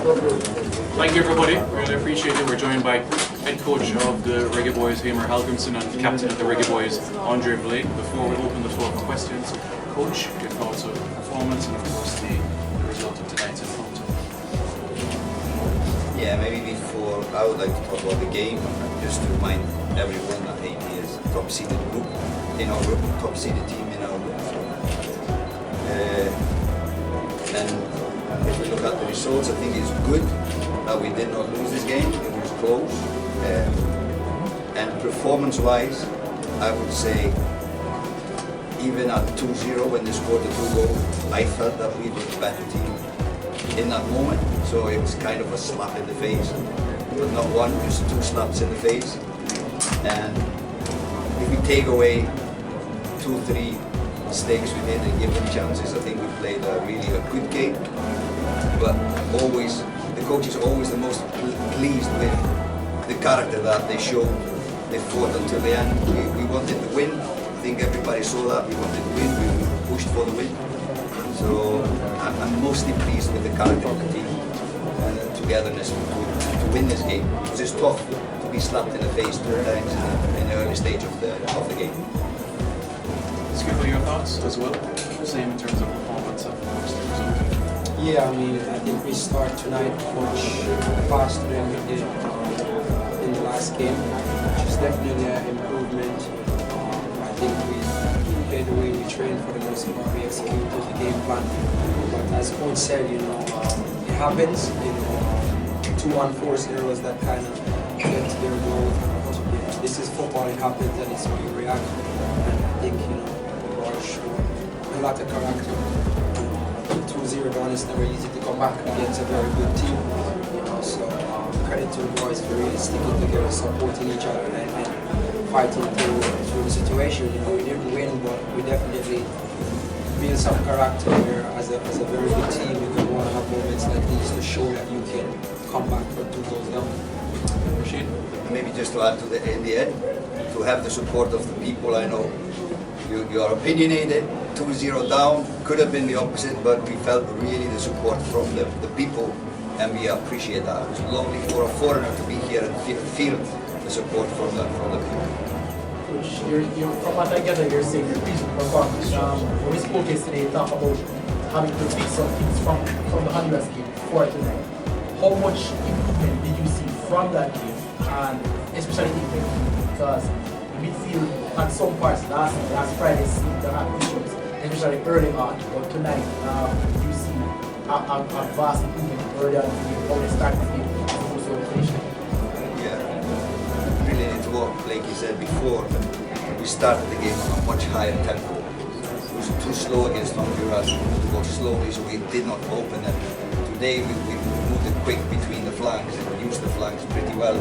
Thank you, everybody. Really appreciate it. We're joined by head coach of the Reggae Boyz, Hamer Halgrimson, and captain of the Reggae Boyz, Andre Blake. Before we open the floor for questions, coach, your thoughts of the performance and, of course, the result of tonight's encounter. Yeah, maybe before I would like to talk about the game, just to remind everyone that Haiti is a top-seeded group in our group, top-seeded team in our group. And if we look at the results, I think it's good that we did not lose this game. It was close. And performance-wise, I would say, even at 2-0 when they scored the 2 goals, I felt that we were the better team in that moment. So it was kind of a slap in the face, but not one, just 2 slaps in the face. And if we take away 2-3 mistakes we did and give them chances, I think we played really a good game. But always, the coach is always the most pleased with the character that they showed. They fought until the end. We wanted to win. I think everybody saw that. We wanted to win. We pushed for the win. So I'm mostly pleased with the character of the team and the togetherness to win this game. It was just tough to be slapped in the face 2 times in the early stage of the game. Skipper, your thoughts as well? Same in terms of performance, of course, the result. Yeah, I mean, I think we start tonight much faster than we did in the last game, which is definitely an improvement. I think we played the way we trained for the most part. We executed the game plan. But as coach said, it happens. 2 unforced errors that kind of get to their goal. This is football. It happens, and it's we react. And I think a lot of character. 2-0 down is never easy to come back against a very good team. So credit to the boys for really sticking together, supporting each other, and fighting through the situation. We didn't win, but we definitely built some character here as a very good team. You can want to have moments like these to show that you can come back from 2 goals down. Rashid? Maybe just to add to in the end, to have the support of the people. I know you are opinionated, 2-0 down, could have been the opposite, but we felt really the support from the people, and we appreciate that. It was lovely for a foreigner to be here and feel the support from the people. Coach, from what I gather, you're saying you're pleased with the performance. When we spoke yesterday, you talked about having to fix some things from the Honduras game for tonight. How much improvement did you see from that game, and especially defensively? Because midfield at some parts last Friday seemed to have issues, especially early on. But tonight, you see a vast improvement early on in the game, how they start the game as opposed to the finish. Yeah, really into what Blakey said before. We started the game on a much higher tempo. It was too slow against Honduras. We moved to go slowly, so we did not open it. Today we moved it quick between the flanks and used the flanks pretty well.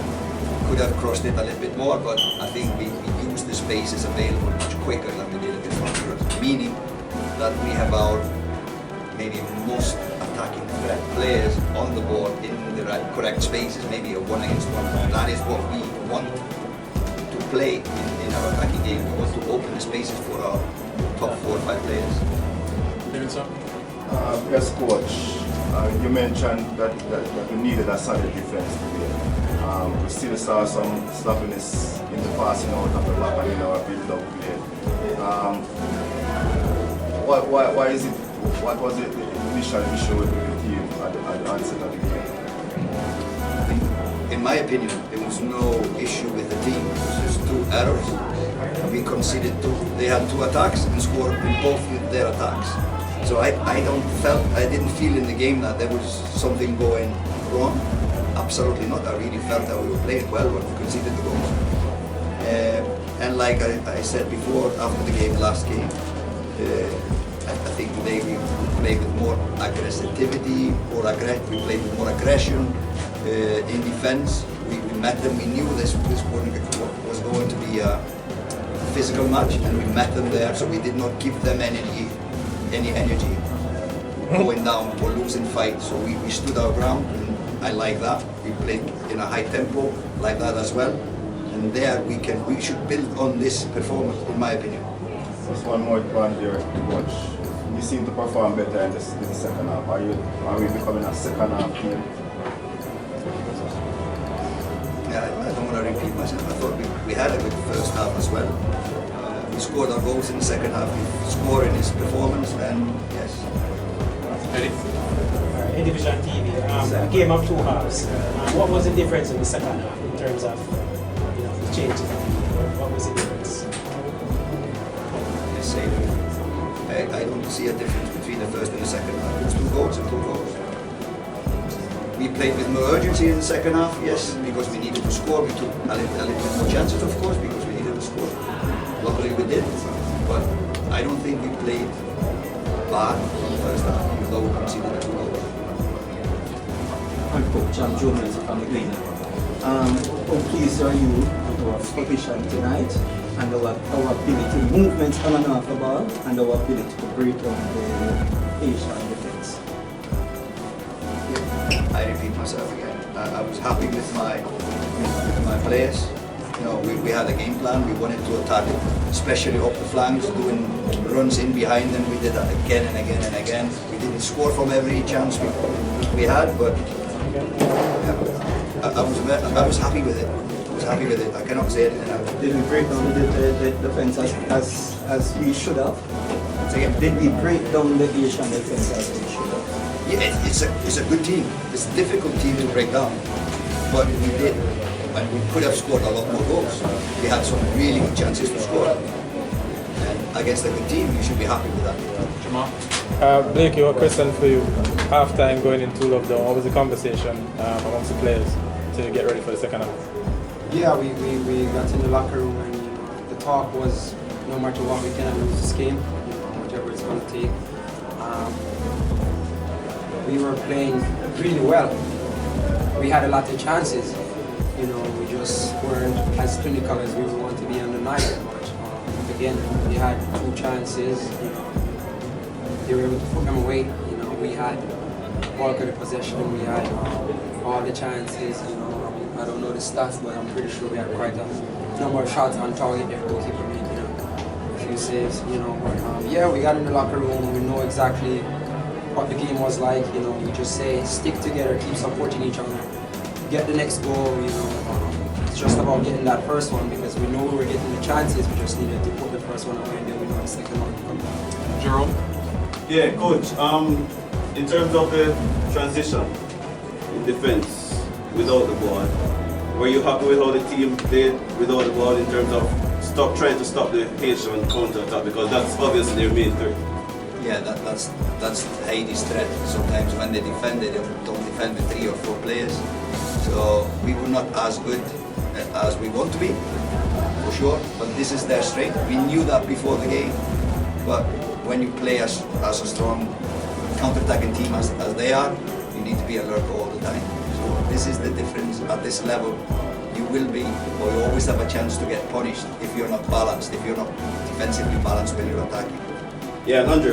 Could have crossed it a little bit more, but I think we used the spaces available much quicker than we did against Honduras. Meaning that we have our maybe most attacking threat players on the board in the correct spaces, maybe a 1 against 1. That is what we want to play in our attacking game. We want to open the spaces for our top 4 or 5 players. Yes, coach. You mentioned that we needed a solid defense today. We still saw some sloppiness in the passing out of the back and in our build-up play. Why is it? What was the initial issue with the team at the onset of the game? In my opinion, there was no issue with the team. It was just 2 errors. We conceded 2. They had 2 attacks and scored in both their attacks. So I didn't feel in the game that there was something going wrong. Absolutely not. I really felt that we were playing well when we conceded the goals. And like I said before, after the game, last game, I think today we played with more aggressivity, we played with more aggression in defense. We met them. We knew this was going to be a physical match, and we met them there. So we did not give them any energy going down or losing fights. So we stood our ground. I like that. We played in a high tempo, like that as well. And there we should build on this performance, in my opinion. Just one more point there to watch. You seem to perform better in the second half. Are we becoming a second half team I don't want to repeat myself. I thought we had a good first half as well. We scored our goals in the second half. We scored in his performance, and yes. Eddie? In Division TV, a game of two halves. What was the difference in the second half in terms of the changes? What was the difference? Let's say I don't see a difference between the first and the second half. It's 2 goals and 2 goals. We played with more urgency in the second half, yes, because we needed to score. We took a little bit more chances, of course, because we needed to score. Luckily we did, but I don't think we played bad in the first half, even though we conceded 2 goals. And Coach, I'm Joe Menz from the Green. How pleased are you with our position tonight and our ability, movements on and off the ball, and our ability to break down the Asian defense? I repeat myself again. I was happy with my players. You know, we had a game plan. We wanted to attack, especially up the flanks, doing runs in behind them. We did that again and again and again. We didn't score from every chance we had, but I was happy with it. I was happy with it. I cannot say anything else. Did we break down the defense as we should have? So again, Did we break down the Asian defense as we should have? yeah, it's a good team. It's a difficult team to break down, but we did. And we could have scored a lot more goals. We had some really good chances to score. And against a good team, you should be happy with that. Jamal? Blake, a question for you. Half-time going into lockdown, what was the conversation amongst the players to get ready for the second half? Yeah, we got in the locker room and the talk was no matter what, we cannot lose this game, whatever it's going to take. We were playing really well. We had a lot of chances. We just weren't as clinical as we would want to be on the night. But again, we had 2 chances. They were able to put them away. We had bulk of the possession. We had all the chances. I don't know the stats, but I'm pretty sure we had quite a number of shots on target. Their goalkeeper made a few saves. But yeah, we got in the locker room. We know exactly what the game was like. We just say stick together, keep supporting each other. Get the next goal, it's just about getting that first one because we know we were getting the chances, we just needed to put the first one away and then we know the second one to come down. Jerome? Yeah, Coach, in terms of the transition in defense without the ball, were you happy with how the team played without the ball in terms of trying to stop the Haitian counter-attack because that's obviously their main threat? Yeah, that's Haiti's threat. Sometimes when they defend, they don't defend with 3 or 4 players. So we were not as good as we want to be, for sure. But this is their strength. We knew that before the game. But when you play as a strong counter-attacking team as they are, you need to be alert all the time. So this is the difference. At this level, you will be, or you always have a chance to get punished if you're not balanced, if you're not defensively balanced when you're attacking. Yeah, and Andre,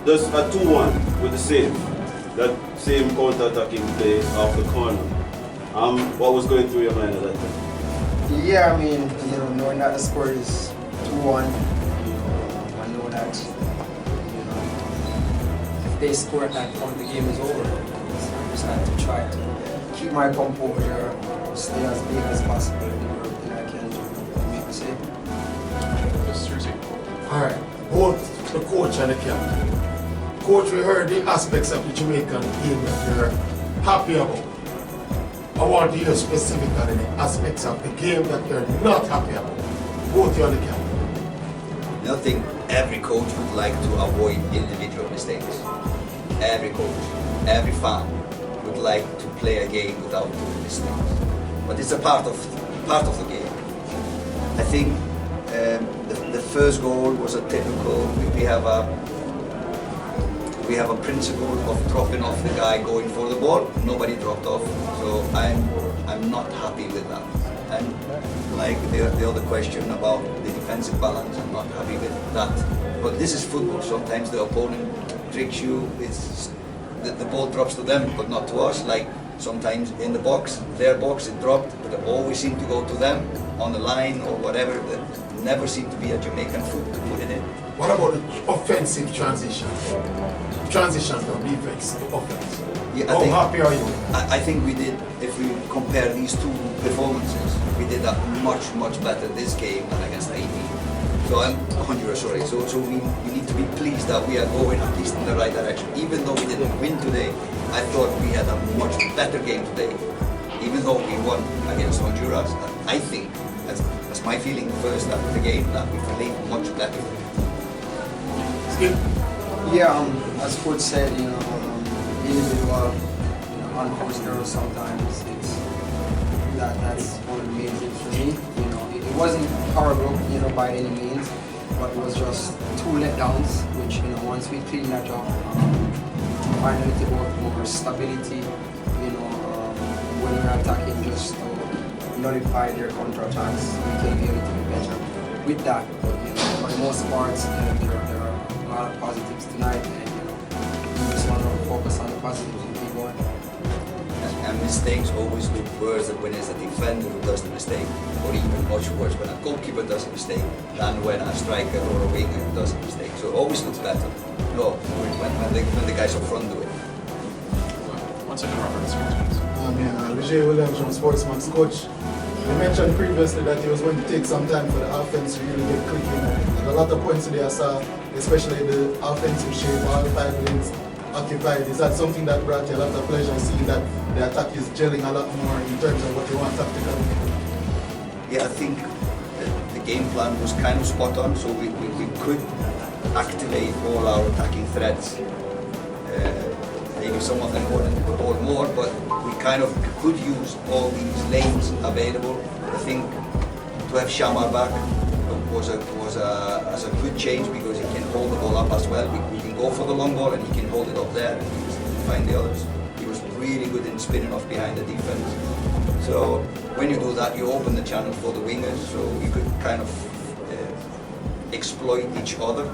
there's a 2-1 with the save, that same counter-attacking play off the corner. What was going through your mind at that time? Yeah, I mean, knowing that the score is 2-1, I know that, if they score at that point, the game is over. So I just had to try to keep my composure, stay as big as possible, and do everything I can to make the save. Alright, both the coach and the captain. Coach, we heard the aspects of the Jamaican game that you're happy about. I want to hear specifically the aspects of the game that you're not happy about. Both you and the captain. I think every coach would like to avoid individual mistakes. Every coach, every fan would like to play a game without doing mistakes. But it's a part of the game. I think the first goal was a typical. We have a principle of dropping off the guy going for the ball. Nobody dropped off, so I'm not happy with that. And like the other question about the defensive balance, I'm not happy with that. But this is football. Sometimes the opponent tricks you. It's the ball drops to them, but not to us. Like sometimes in the box, their box, it dropped, but it always seemed to go to them on the line or whatever. There never seemed to be a Jamaican foot to put it in. What about the offensive transition? Transition from defense to offense. Yeah, How happy are you? I think we did, if we compare these two performances, we did that much better this game than against Haiti. So I'm Honduras, sorry. So we need to be pleased that we are going at least in the right direction. Even though we didn't win today, I thought we had a much better game today. Even though we won against Honduras, I think, that's my feeling first after the game, that we played much better. Skip. Yeah, as Coach said, individual, unforced errors sometimes. That's one of the main things for me. It wasn't horrible, by any means, but it was just 2 letdowns, which, once we clean that up, find a little bit more stability, when we're attacking, just to nullify their counterattacks, we can be a little bit better with that. But, for the most part, there are a lot of positives tonight, and we just want to focus on the positives and keep going. And mistakes always look worse when it's a defender who does the mistake, or even much worse when a goalkeeper does a mistake than when a striker or a winger does a mistake. So it always looks better. No, when the guys up front do it. 1 second, Robert. Reggae Williams from Sportsman's coach. You mentioned previously that he was going to take some time for the offense to really get clicking. And a lot of points today I saw, especially the offensive shape, all 5 lanes occupied. Is that something that brought you a lot of pleasure, seeing that the attack is gelling a lot more in terms of what you want tactically? Yeah, I think the game plan was kind of spot on, so we could activate all our attacking threats. Maybe some of them wouldn't or more, but we kind of could use all these lanes available. I think to have Shamar back was a good change because he can hold the ball up as well. We can go for the long ball and he can hold it up there and find the others. He was really good in spinning off behind the defense. So when you do that, you open the channel for the wingers, so you could kind of exploit each other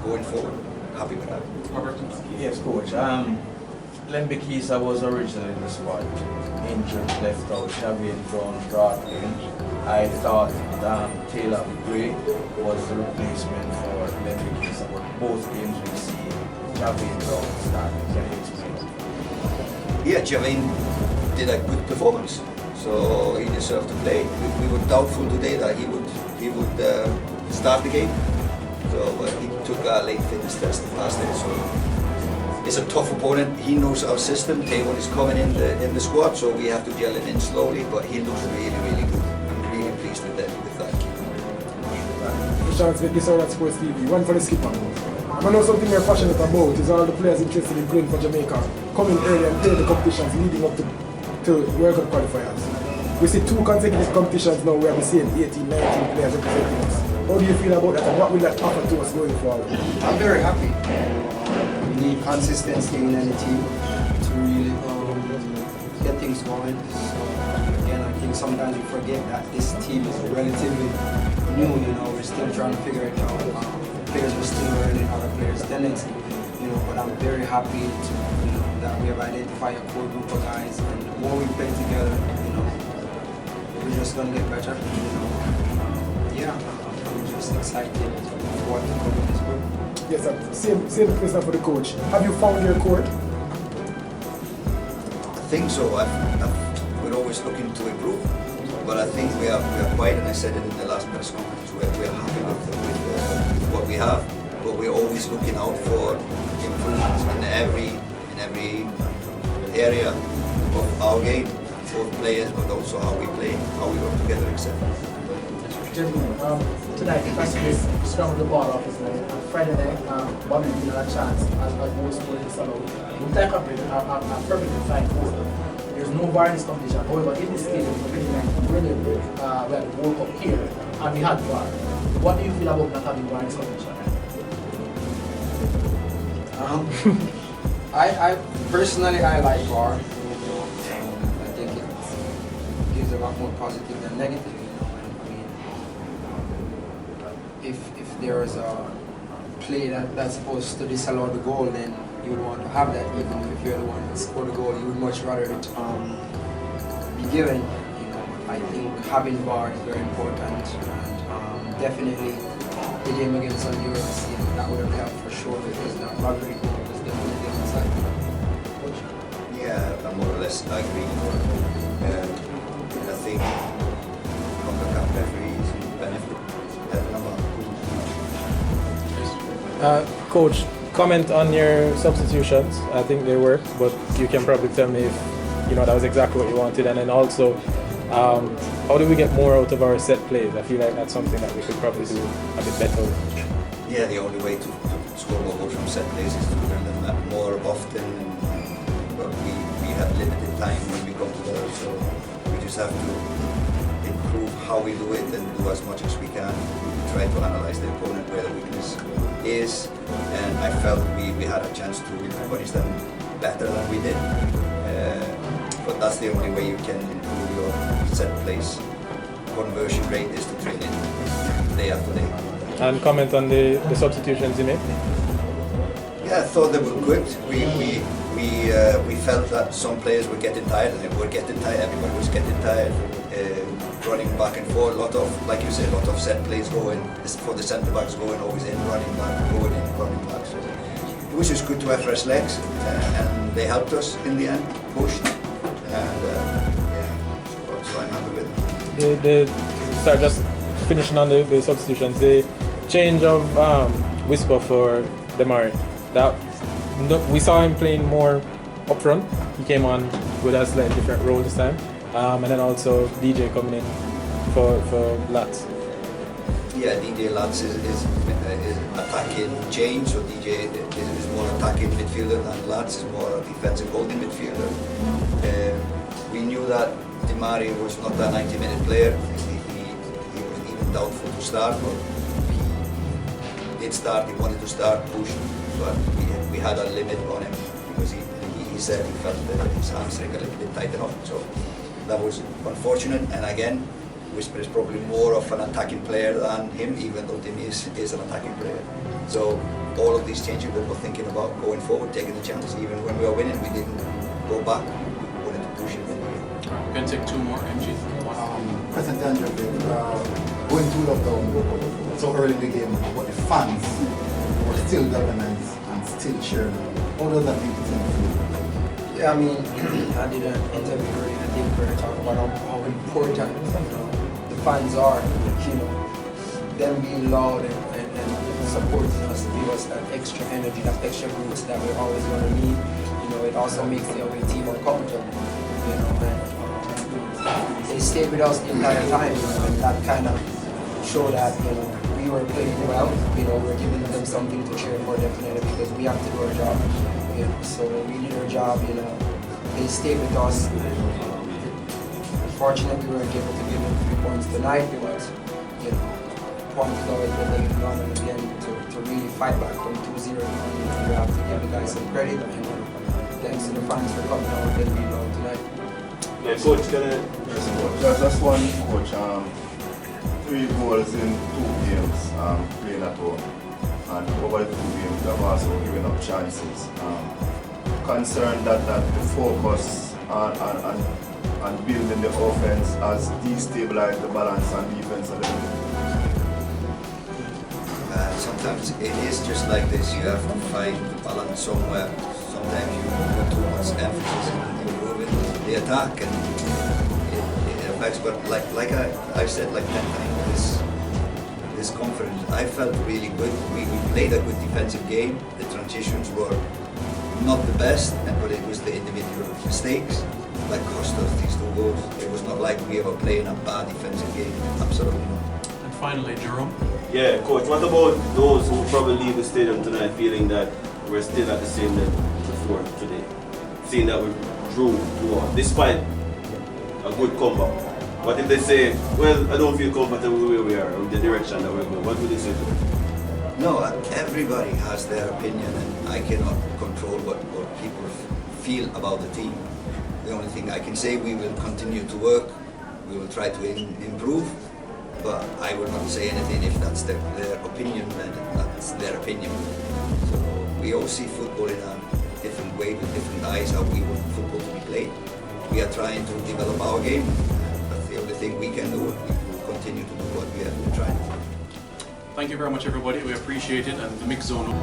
going forward. Happy with that. Robert? Yes, Coach. Lembikisa was originally in the squad. Injured, left out. Xavier Brown brought in. I thought Taylor Gray was the replacement for Lembikisa, but both games we see Xavier Brown starting. Can you explain? Yeah, Javin did a good performance, so he deserved to play. We were doubtful today that he would start the game. So he took a late fitness test last day. So it's a tough opponent. He knows our system. Tavon is coming in the squad, so we have to gel it in slowly. But he looks really good. I'm really pleased with that. Chance with this Alright Sports TV. One for the skipper. I know something you're passionate about is all the players interested in playing for Jamaica coming early and playing the competitions leading up to World Cup qualifiers. We see 2 consecutive competitions now where we see 18, 19 players representing us. How do you feel about that and what will that offer to us going forward? I'm very happy. We need consistency in any team to really get things going. So again, I think sometimes we forget that this team is relatively new. We're still trying to figure it out. Players are still learning other players' tendency. But I'm very happy that we have identified a core group of guys, and the more we play together, we're just gonna get better. I'm just excited for what to come in this group. Yes, sir. Same question for the coach. Have you found your court? I think so. We're always looking to improve, but I think we are quite, and I said it in the last press conference, we're happy with what we have, but we're always looking out for improvements in every area of our game, both players, but also how we play, how we work together, etc. Gentlemen, tonight the Passengers scrambled the ball off his line. On Friday night, Bobby didn't have a chance as most players disallowed. Concacaf are perfectly fine goal. There's no VAR in this competition. However, in this stadium, we had the World Cup here and we had VAR. What do you feel about not having VAR in this competition? I personally like VAR. I think it gives a lot more positive than negative. If there is a play that's supposed to disallow the goal, then you would want to have that. Even if you're the one that scored the goal, you would much rather it be given. I think having VAR is very important, and definitely the game against Honduras, that would have helped for sure, because that rugby goal was definitely on the side. Yeah, more or less agree. And I think Concacaf referees benefit helping them out. Coach, comment on your substitutions. I think they worked, but you can probably tell me if that was exactly what you wanted. And then also, how do we get more out of our set plays? I feel like that's something that we could probably do a bit better with. Yeah, the only way to score more goals from set plays is to learn them more often. But we have limited time when we come together, so we just have to improve how we do it and do as much as we can. We try to analyze the opponent where the weakness is, and I felt we had a chance to punish them better than we did. But that's the only way you can improve your set plays conversion rate, is to train it day after day. And comment on the substitutions you made. Yeah, I thought they were good. We felt that some players were getting tired, and everybody was getting tired. Running back and forth, like you said, a lot of set plays going for the centre backs, going always in, running back, going in, running back. So it was just good to have fresh legs, and they helped us in the end, pushed, and so I'm happy with it. Start just finishing on the substitutions. The change of Whisper for Demari. We saw him playing more up front. He came on with a slightly different role this time. And then also DJ coming in for Lats. Yeah, DJ Lats is attacking change, so DJ is more attacking midfielder than Lats is more a defensive holding midfielder. We knew that Demari was not a 90-minute player. He was even doubtful to start, but he did start. He wanted to start, pushed, but we had a limit on him because he said he felt his hamstring a little bit tight enough. So that was unfortunate, and again, Whisper is probably more of an attacking player than him, even though Timmy is an attacking player. So all of these changes we were thinking about going forward, taking the chance. Even when we were winning, we didn't go back. We wanted to push it. We're going to take two more, MG. President Andrew, going to lockdown so early in the game, but the fans were still galvanized and still cheering. How does that make you feel? Yeah, I mean, I did an interview earlier. I think we were talking about how important the fans are. Them being loud and supporting us, give us that extra energy, that extra boost that we're always going to need. It also makes the away team more comfortable. And they stayed with us the entire time, and that kind of showed that we were playing well. We're giving them something to cheer for, definitely, because we have to do our job. So we did our job, they stayed with us. Unfortunately, we weren't able to give them 3 points tonight, but points is always what they've done, and again, to really fight back from 2-0, we have to give the guys some credit, and thanks to the fans for coming out and being out tonight. Yeah, Coach, Just one, Coach. 3 goals in 2 games playing at home. And over the 2 games, they've also given up chances. Concerned that the focus on building the offense has destabilized the balance on defense a little bit. Sometimes it is just like this. You have to find the balance somewhere. Sometimes you put too much emphasis on improving the attack, and it affects. But like I've said like 10 times, this conference, I felt really good. We played a good defensive game. The transitions were not the best, but it was the individual mistakes that cost us these 2 goals. It was not like we were playing a bad defensive game. Absolutely not. And finally, Jerome. Yeah, Coach, what about those who probably leave the stadium tonight feeling that we're still at the same level before today? Seeing that we drew 2-1, despite a good comeback. What if they say, well, I don't feel comfortable where we are, or the direction that we're going? What would they say to them? No, everybody has their opinion, and I cannot control what people feel about the team. The only thing I can say, we will continue to work, we will try to improve, but I will not say anything. If that's their opinion, then that's their opinion. So we all see football in a different way, with different eyes, how we want football to be played. We are trying to develop our game. That's the only thing we can do. We will continue to do what we have been trying to do. Thank you very much, everybody. We appreciate it, and the mix zone.